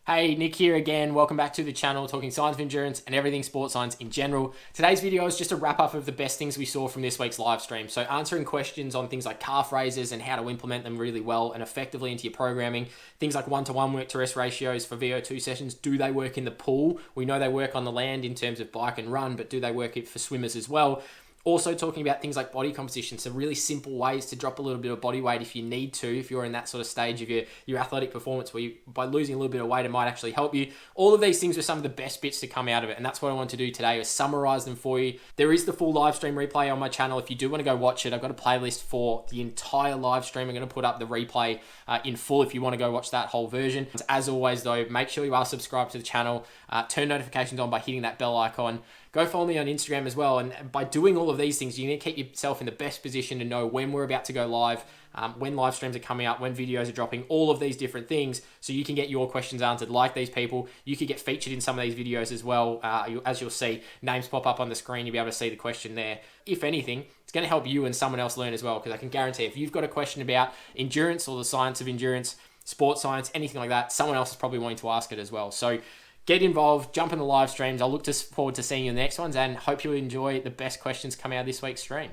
Hey, Nick here again. Welcome back to the channel, talking science of endurance and everything sports science in general. Today's video is just a wrap up of the best things we saw from this week's live stream. So answering questions on things like calf raises and how to implement them really well and effectively into your programming. Things like one-to-one work to rest ratios for VO2 sessions. Do they work in the pool? We know they work on the land in terms of bike and run, but do they work for swimmers as well? Also talking about things like body composition, so really simple ways to drop a little bit of body weight if you need to, if you're in that sort of stage of your athletic performance where by losing a little bit of weight, it might actually help you. All of these things were some of the best bits to come out of it, and that's what I want to do today, is summarize them for you. There is the full live stream replay on my channel. If you do want to go watch it, I've got a playlist for the entire live stream. I'm going to put up the replay in full if you want to go watch that whole version. As always though, make sure you are subscribed to the channel, turn notifications on by hitting that bell icon. Go follow me on Instagram as well. And by doing all of these things, you need to keep yourself in the best position to know when we're about to go live, when live streams are coming up, when videos are dropping, all of these different things, so you can get your questions answered like these people. You could get featured in some of these videos as well. As you'll see, names pop up on the screen. You'll be able to see the question there. If anything, it's going to help you and someone else learn as well, because I can guarantee if you've got a question about endurance or the science of endurance, sports science, anything like that, someone else is probably wanting to ask it as well. So get involved, jump in the live streams. I'll look forward to seeing you in the next ones, and hope you enjoy the best questions coming out of this week's stream.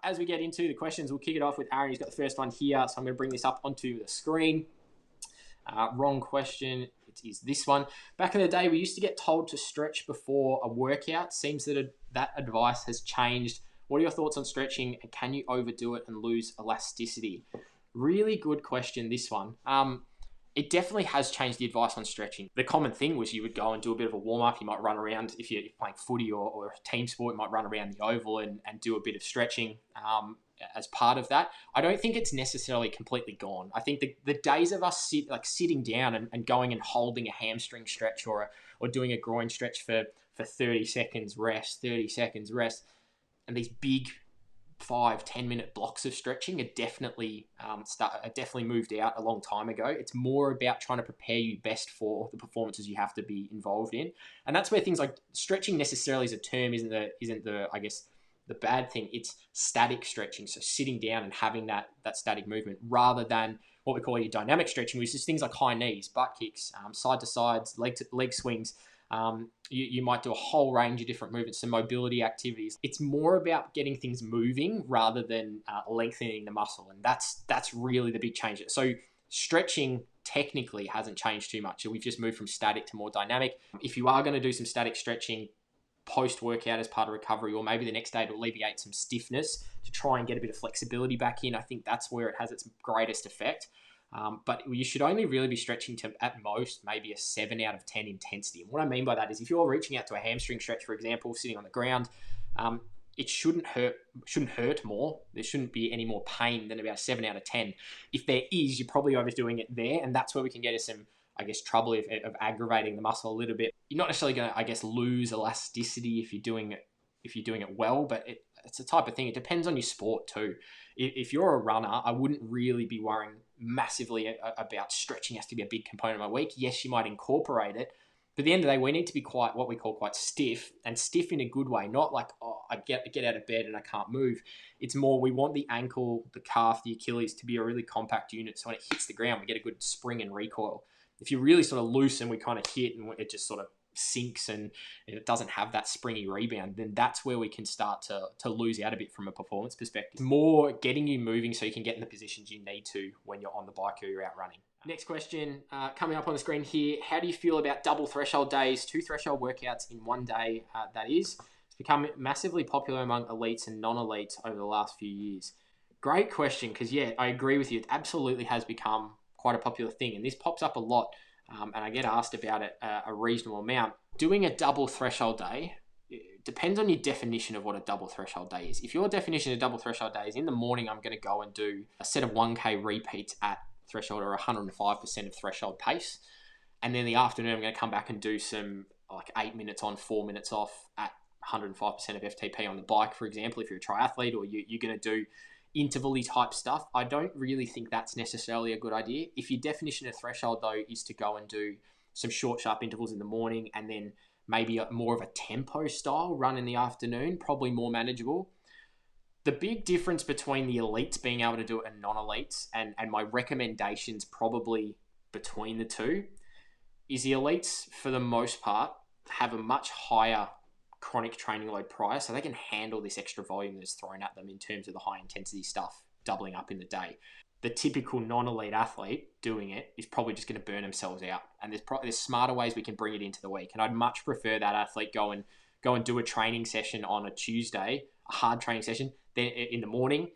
As we get into the questions, we'll kick it off with Aaron. He's got the first one here, so I'm going to bring this up onto the screen. Wrong question. It is this one. Back in the day, we used to get told to stretch before a workout. Seems that that advice has changed. What are your thoughts on stretching, and can you overdo it and lose elasticity? Really good question, this one. It definitely has changed the advice on stretching. The common thing was you would go and do a bit of a warm-up. You might run around, if you're playing footy or a team sport, you might run around the oval and do a bit of stretching as part of that. I don't think it's necessarily completely gone. I think the days of us sitting down and going and holding a hamstring stretch or doing a groin stretch for 30 seconds rest, and these big 5-10 minute blocks of stretching are definitely moved out a long time ago. It's more about trying to prepare you best for the performances you have to be involved in, and that's where things like stretching necessarily as a term isn't the I guess the bad thing. It's static stretching, so sitting down and having that static movement, rather than what we call your dynamic stretching, which is things like high knees, butt kicks, side to sides, leg swings. You might do a whole range of different movements, some mobility activities. It's more about getting things moving rather than lengthening the muscle, and that's really the big change. So stretching technically hasn't changed too much. We've just moved from static to more dynamic. If you are going to do some static stretching post-workout as part of recovery, or maybe the next day to alleviate some stiffness to try and get a bit of flexibility back in, I think that's where it has its greatest effect. But you should only really be stretching to, at most, maybe a 7 out of 10 intensity. And what I mean by that is if you're reaching out to a hamstring stretch, for example, sitting on the ground, it shouldn't hurt more. There shouldn't be any more pain than about 7 out of 10. If there is, you're probably overdoing it there, and that's where we can get into some, I guess, trouble of aggravating the muscle a little bit. You're not necessarily going to, I guess, lose elasticity if you're doing it well, but it's a type of thing. It depends on your sport too. If you're a runner, I wouldn't really be worrying massively about stretching has to be a big component of my week. Yes, you might incorporate it, but at the end of the day, we need to be quite stiff, and stiff in a good way, not like, oh, I get out of bed and I can't move. It's more, we want the ankle, the calf, the Achilles to be a really compact unit, so when it hits the ground, we get a good spring and recoil. If you really sort of loosen, we kind of hit and it just sort of sinks and it doesn't have that springy rebound, then that's where we can start to lose out a bit from a performance perspective. More getting you moving so you can get in the positions you need to when you're on the bike or you're out running. Next question coming up on the screen here. How do you feel about double threshold days, 2 threshold workouts in one day? It's become massively popular among elites and non-elites over the last few years. Great question, because yeah, I agree with you. It absolutely has become quite a popular thing, and this pops up a lot. And I get asked about it a reasonable amount. Doing a double threshold day, it depends on your definition of what a double threshold day is. If your definition of double threshold day is in the morning, I'm going to go and do a set of 1K repeats at threshold or 105% of threshold pace. And then in the afternoon, I'm going to come back and do some like 8 minutes on, 4 minutes off at 105% of FTP on the bike, for example, if you're a triathlete, or you're going to do interval-y type stuff. I don't really think that's necessarily a good idea. If your definition of threshold though is to go and do some short, sharp intervals in the morning and then maybe more of a tempo style run in the afternoon, probably more manageable. The big difference between the elites being able to do it and non-elites, and my recommendations probably between the two, is the elites, for the most part, have a much higher chronic training load prior, so they can handle this extra volume that's thrown at them in terms of the high intensity stuff doubling up in the day. The typical non-elite athlete doing it is probably just going to burn themselves out, and there's smarter ways we can bring it into the week. And I'd much prefer that athlete go and do a training session on a Tuesday, a hard training session, then in the morning.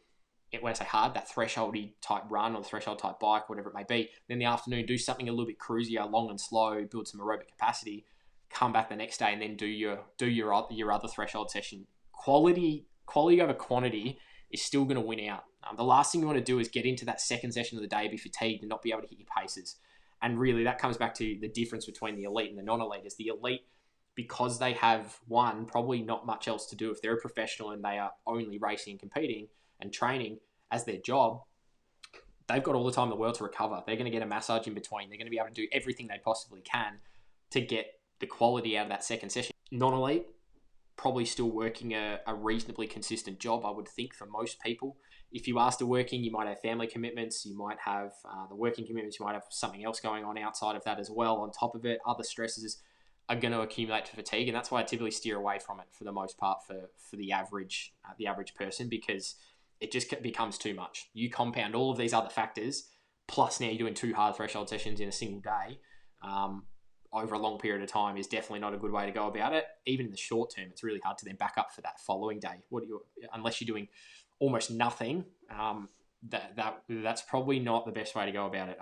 When I say hard, that thresholdy type run or the threshold type bike, whatever it may be. Then in the afternoon, do something a little bit cruisier, long and slow, build some aerobic capacity. Come back the next day and then do your other threshold session. Quality over quantity is still going to win out. The last thing you want to do is get into that second session of the day, be fatigued, and not be able to hit your paces. And really, that comes back to the difference between the elite and the non-elite. Is the elite, because they have, one, probably not much else to do. If they're a professional and they are only racing and competing and training as their job, they've got all the time in the world to recover. They're going to get a massage in between. They're going to be able to do everything they possibly can to get the quality out of that second session. Non-elite, probably still working a reasonably consistent job, I would think, for most people. If you are still working, you might have family commitments, you might have the working commitments, you might have something else going on outside of that as well. On top of it, other stresses are going to accumulate to fatigue, and that's why I typically steer away from it for the most part for the average person, because it just becomes too much. You compound all of these other factors, plus now you're doing 2 hard threshold sessions in a single day over a long period of time, is definitely not a good way to go about it. Even in the short term, it's really hard to then back up for that following day. Unless you're doing almost nothing, that's probably not the best way to go about it.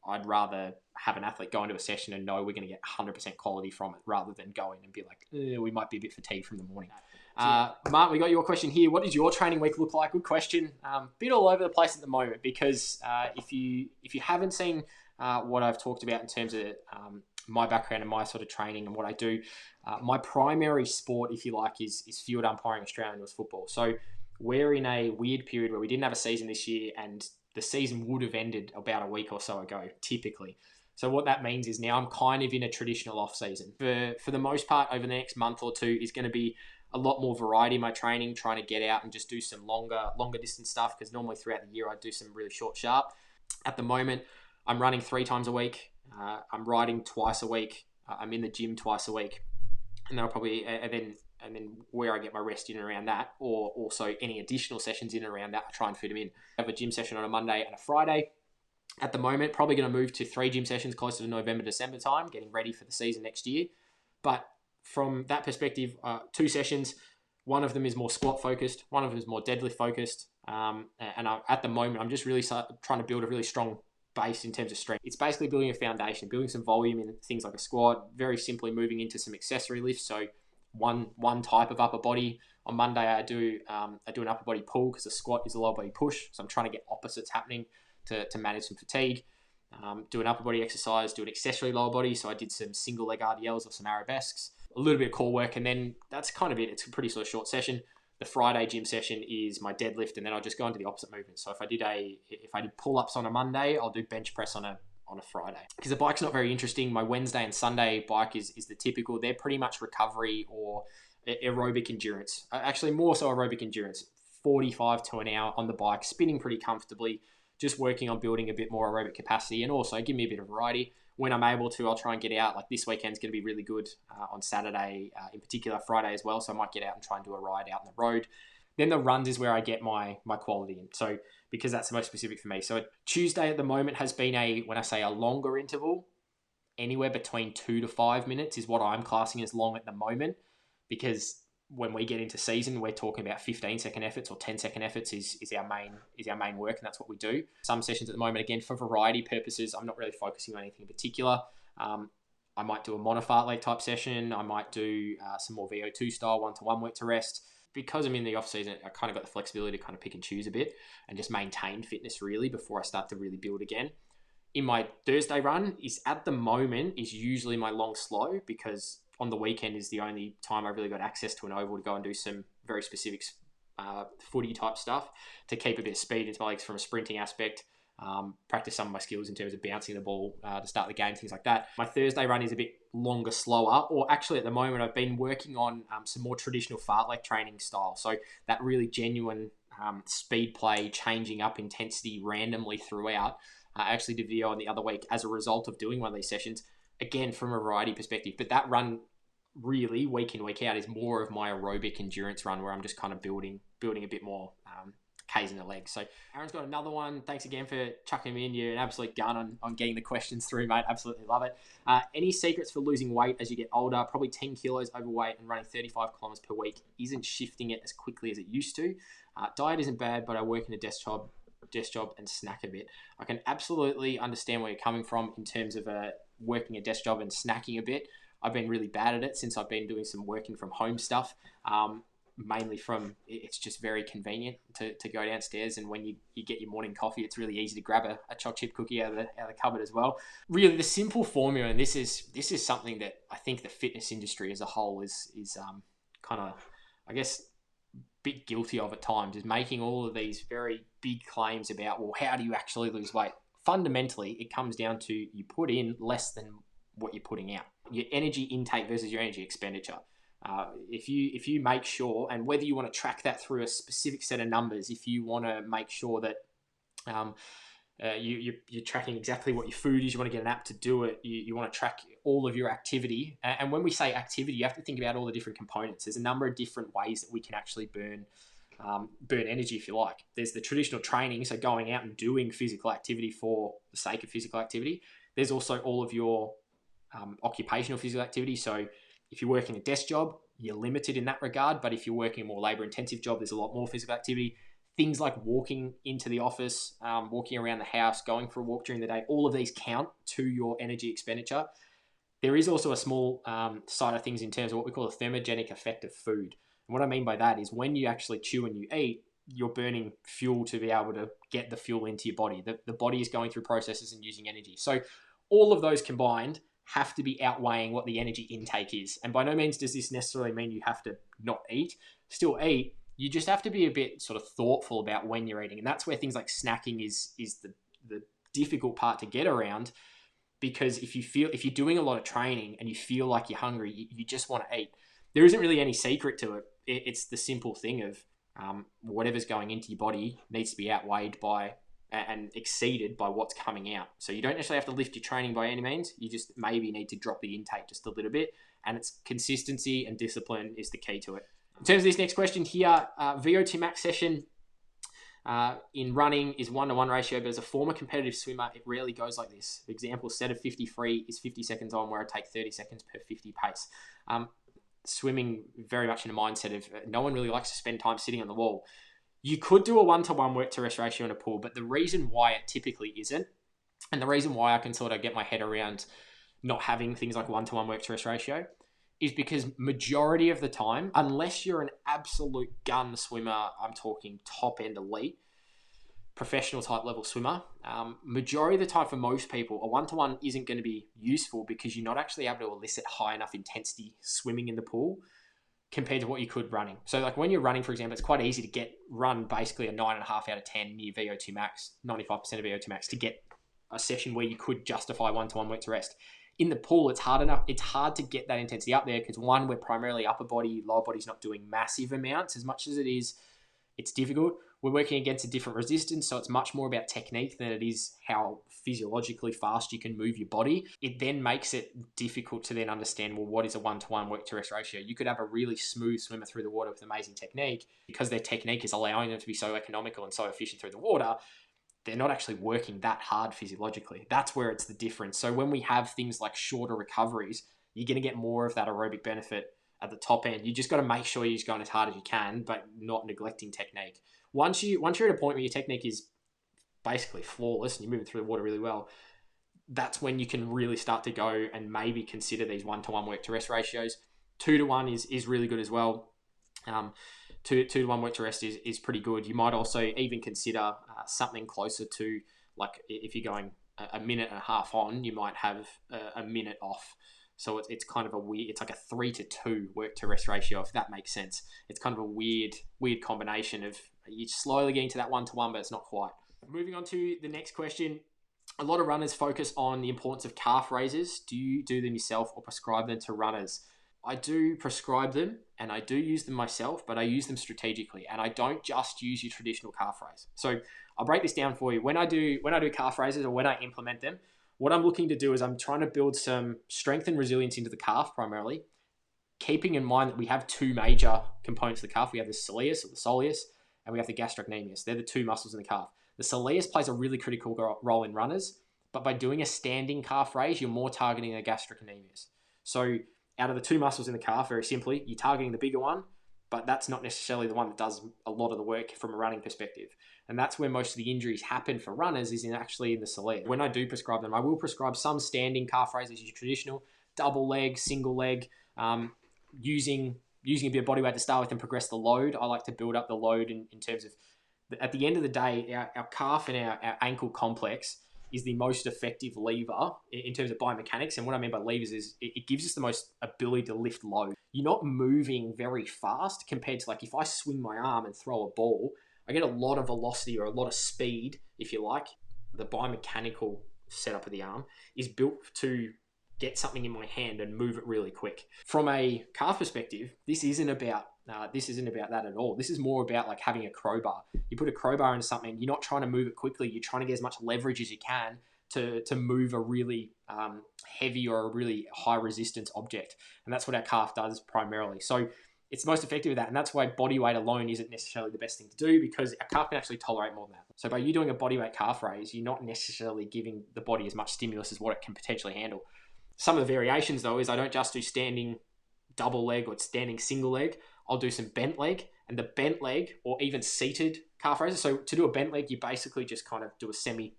I'd rather have an athlete go into a session and know we're going to get 100% quality from it, rather than going and be like, we might be a bit fatigued from the morning. Mark, we got your question here. What does your training week look like? Good question. Bit all over the place at the moment, because if you haven't seen what I've talked about in terms of my background and my sort of training and what I do, my primary sport, if you like, is field umpiring Australian rules football. So we're in a weird period where we didn't have a season this year, and the season would have ended about a week or so ago, typically. So what that means is now I'm kind of in a traditional off season. For the most part, over the next month or two is going to be a lot more variety in my training, trying to get out and just do some longer distance stuff, because normally throughout the year I do some really short sharp. At the moment, I'm running 3 times a week. I'm riding twice a week. I'm in the gym twice a week, and then I'll probably and then where I get my rest in and around that, or also any additional sessions in and around that, I try and fit them in. I have a gym session on a Monday and a Friday. At the moment, probably going to move to 3 gym sessions closer to November, December time, getting ready for the season next year. But from that perspective, 2 sessions. One of them is more squat focused. One of them is more deadlift focused. At the moment, I'm just really trying to build a really strong base in terms of strength. It's basically building a foundation, building some volume in things like a squat, very simply moving into some accessory lifts. So one type of upper body. On Monday, I do an upper body pull, because a squat is a lower body push. So I'm trying to get opposites happening to manage some fatigue. Do an upper body exercise, do an accessory lower body. So I did some single leg RDLs or some arabesques, a little bit of core work, and then that's kind of it. It's a pretty sort of short session. The Friday gym session is my deadlift, and then I'll just go into the opposite movement. So if I did pull-ups on a Monday, I'll do bench press on a Friday. Because the bike's not very interesting. My Wednesday and Sunday bike is the typical. They're pretty much recovery or aerobic endurance. Actually, more so aerobic endurance. 45 to an hour on the bike, spinning pretty comfortably, just working on building a bit more aerobic capacity, and also give me a bit of variety. When I'm able to, I'll try and get out. Like this weekend's going to be really good on Saturday, in particular Friday as well. So I might get out and try and do a ride out on the road. Then the runs is where I get my quality in. So because that's the most specific for me. So Tuesday at the moment has been when I say a longer interval, anywhere between 2 to 5 minutes is what I'm classing as long at the moment, because when we get into season, we're talking about 15-second efforts or 10-second efforts is our main work, and that's what we do. Some sessions at the moment, again, for variety purposes, I'm not really focusing on anything in particular. I might do a monofartlek type session. I might do some more VO2 style 1-to-1 week to rest. Because I'm in the off season, I kind of got the flexibility to kind of pick and choose a bit and just maintain fitness really before I start to really build again. In my Thursday run is usually my long slow, because on the weekend is the only time I've really got access to an oval to go and do some very specific footy type stuff to keep a bit of speed into my legs from a sprinting aspect, practice some of my skills in terms of bouncing the ball to start the game, things like that. My Thursday run is a bit longer, slower, or actually at the moment I've been working on some more traditional fartlek training style. So that really genuine speed play, changing up intensity randomly throughout. I actually did a video on the other week as a result of doing one of these sessions. again, from a variety perspective. But that run really week in, week out is more of my aerobic endurance run where I'm just kind of building a bit more Ks in the legs. So Aaron's got another one. Thanks again for chucking me in. You're an absolute gun on getting the questions through, mate. Absolutely love it. Any secrets for losing weight as you get older? Probably 10 kilos overweight and running 35 kilometers per week isn't shifting it as quickly as it used to. Diet isn't bad, but I work in a desk job and snack a bit. I can absolutely understand where you're coming from in terms of working a desk job and snacking a bit. I've been really bad at it since I've been doing some working from home stuff. Mainly from, it's just very convenient to go downstairs, and when you get your morning coffee, it's really easy to grab a chocolate chip cookie out of the cupboard as well. Really, the simple formula, and this is something that I think the fitness industry as a whole is kind of, I guess, a bit guilty of at times, is making all of these very big claims about, well, how do you actually lose weight? Fundamentally, it comes down to you put in less than what you're putting out. Your energy intake versus your energy expenditure. If you make sure, and whether you want to track that through a specific set of numbers, if you want to make sure that you're tracking exactly what your food is, you want to get an app to do it, you want to track all of your activity. And when we say activity, you have to think about all the different components. There's a number of different ways that we can actually burn energy, if you like. There's the traditional training, so going out and doing physical activity for the sake of physical activity. There's also all of your occupational physical activity. So if you're working a desk job, you're limited in that regard. But if you're working a more labor-intensive job, there's a lot more physical activity. Things like walking into the office, walking around the house, going for a walk during the day, all of these count to your energy expenditure. There is also a small side of things in terms of what we call a thermogenic effect of food. And what I mean by that is when you actually chew and you eat, you're burning fuel to be able to get the fuel into your body. The body is going through processes and using energy. So all of those combined have to be outweighing what the energy intake is. And by no means does this necessarily mean you have to not eat. Still eat. You just have to be a bit sort of thoughtful about when you're eating. And that's where things like snacking is the difficult part to get around, because if you're doing a lot of training and you feel like you're hungry, you just want to eat. There isn't really any secret to it. It's the simple thing of whatever's going into your body needs to be outweighed by and exceeded by what's coming out. So you don't necessarily have to lift your training by any means. You just maybe need to drop the intake just a little bit. And it's consistency and discipline is the key to it. In terms of this next question here, VO2 Max session in running is 1-to-1 ratio, but as a former competitive swimmer, it rarely goes like this. For example, set of 50 free is 50 seconds on, where I take 30 seconds per 50 pace. Swimming very much in a mindset of no one really likes to spend time sitting on the wall. You could do a 1-to-1 work to rest ratio in a pool, but the reason why it typically isn't, and the reason why I can sort of get my head around not having things like 1-to-1 work to rest ratio, is because majority of the time, unless you're an absolute gun swimmer, I'm talking top end elite, professional type level swimmer, majority of the time for most people, a 1-to-1 isn't going to be useful because you're not actually able to elicit high enough intensity swimming in the pool compared to what you could running. So like when you're running, for example, it's quite easy to run basically a 9.5 out of 10 near VO2 max, 95% of VO2 max to get a session where you could justify 1-to-1 work to rest. In the pool, it's hard to get that intensity up there because one, we're primarily upper body, lower body's not doing massive amounts as much as it is. It's difficult. We're working against a different resistance, so it's much more about technique than it is how physiologically fast you can move your body. It then makes it difficult to then understand, well, what is a 1-to-1 work to rest ratio? You could have a really smooth swimmer through the water with amazing technique. Because their technique is allowing them to be so economical and so efficient through the water, they're not actually working that hard physiologically. That's where it's the difference. So when we have things like shorter recoveries, you're going to get more of that aerobic benefit at the top end. You just got to make sure you're just going as hard as you can, but not neglecting technique. Once you're at a point where your technique is basically flawless and you're moving through the water really well, that's when you can really start to go and maybe consider these 1-to-1 work to rest ratios. 2-to-1 is really good as well. 2-to-1 work to rest is pretty good. You might also even consider something closer to, like if you're going a minute and a half on, you might have a minute off. So it's kind of it's like a 3-to-2 work to rest ratio, if that makes sense. It's kind of a weird combination of you're slowly getting to that 1-to-1, but it's not quite. Moving on to the next question. A lot of runners focus on the importance of calf raises. Do you do them yourself or prescribe them to runners? I do prescribe them and I do use them myself, but I use them strategically and I don't just use your traditional calf raise. So I'll break this down for you. When I do calf raises or when I implement them, what I'm looking to do is I'm trying to build some strength and resilience into the calf primarily, keeping in mind that we have two major components of the calf. We have the soleus or the soleus, and we have the gastrocnemius. They're the two muscles in the calf. The soleus plays a really critical role in runners, but by doing a standing calf raise, you're more targeting the gastrocnemius. So out of the two muscles in the calf, very simply, you're targeting the bigger one, but that's not necessarily the one that does a lot of the work from a running perspective. And that's where most of the injuries happen for runners, is actually in the soleus. When I do prescribe them, I will prescribe some standing calf raises, traditional, double leg, single leg, using a bit of body weight to start with and progress the load. I like to build up the load in terms of, at the end of the day, our calf and our ankle complex is the most effective lever in terms of biomechanics. And what I mean by levers is it gives us the most ability to lift load. You're not moving very fast compared to, like, if I swing my arm and throw a ball, I get a lot of velocity or a lot of speed, if you like. The biomechanical setup of the arm is built to get something in my hand and move it really quick. From a calf perspective, this isn't about that at all. This is more about like having a crowbar. You put a crowbar into something, you're not trying to move it quickly. You're trying to get as much leverage as you can to move a really heavy or a really high resistance object. And that's what our calf does primarily. So it's most effective at that. And that's why body weight alone isn't necessarily the best thing to do, because our calf can actually tolerate more than that. So by you doing a body weight calf raise, you're not necessarily giving the body as much stimulus as what it can potentially handle. Some of the variations, though, is I don't just do standing double leg or standing single leg. I'll do some bent leg, and the bent leg or even seated calf raises. So to do a bent leg, you basically just kind of do a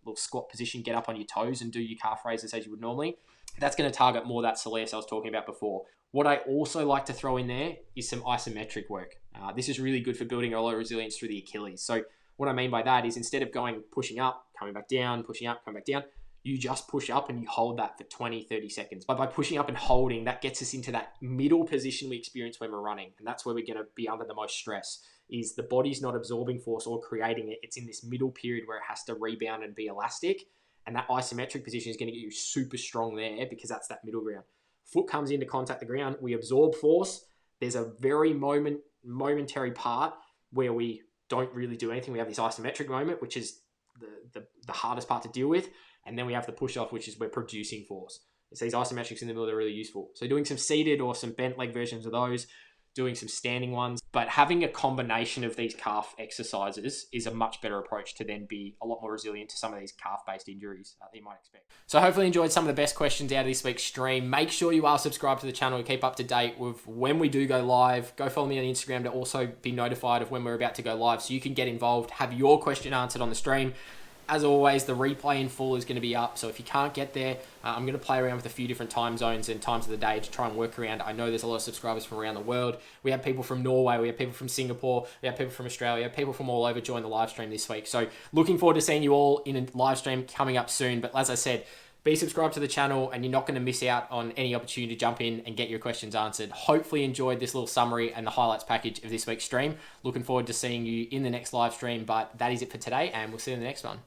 little squat position, get up on your toes and do your calf raises as you would normally. That's going to target more that soleus I was talking about before. What I also like to throw in there is some isometric work. This is really good for building a lot of resilience through the Achilles. So what I mean by that is, instead of pushing up, coming back down, pushing up, coming back down, you just push up and you hold that for 20, 30 seconds. But by pushing up and holding, that gets us into that middle position we experience when we're running. And that's where we're going to be under the most stress, is the body's not absorbing force or creating it. It's in this middle period where it has to rebound and be elastic. And that isometric position is going to get you super strong there, because that's that middle ground. Foot comes into contact the ground. We absorb force. There's a very momentary part where we don't really do anything. We have this isometric moment, which is the hardest part to deal with. And then we have the push off, which is we're producing force. It's these isometrics in the middle that are really useful. So doing some seated or some bent leg versions of those, doing some standing ones, but having a combination of these calf exercises is a much better approach to then be a lot more resilient to some of these calf-based injuries that you might expect. So hopefully enjoyed some of the best questions out of this week's stream. Make sure you are subscribed to the channel to keep up to date with when we do go live. Go follow me on Instagram to also be notified of when we're about to go live, so you can get involved, have your question answered on the stream. As always, the replay in full is going to be up. So if you can't get there, I'm going to play around with a few different time zones and times of the day to try and work around. I know there's a lot of subscribers from around the world. We have people from Norway. We have people from Singapore. We have people from Australia. People from all over join the live stream this week. So looking forward to seeing you all in a live stream coming up soon. But as I said, be subscribed to the channel and you're not going to miss out on any opportunity to jump in and get your questions answered. Hopefully enjoyed this little summary and the highlights package of this week's stream. Looking forward to seeing you in the next live stream. But that is it for today, and we'll see you in the next one.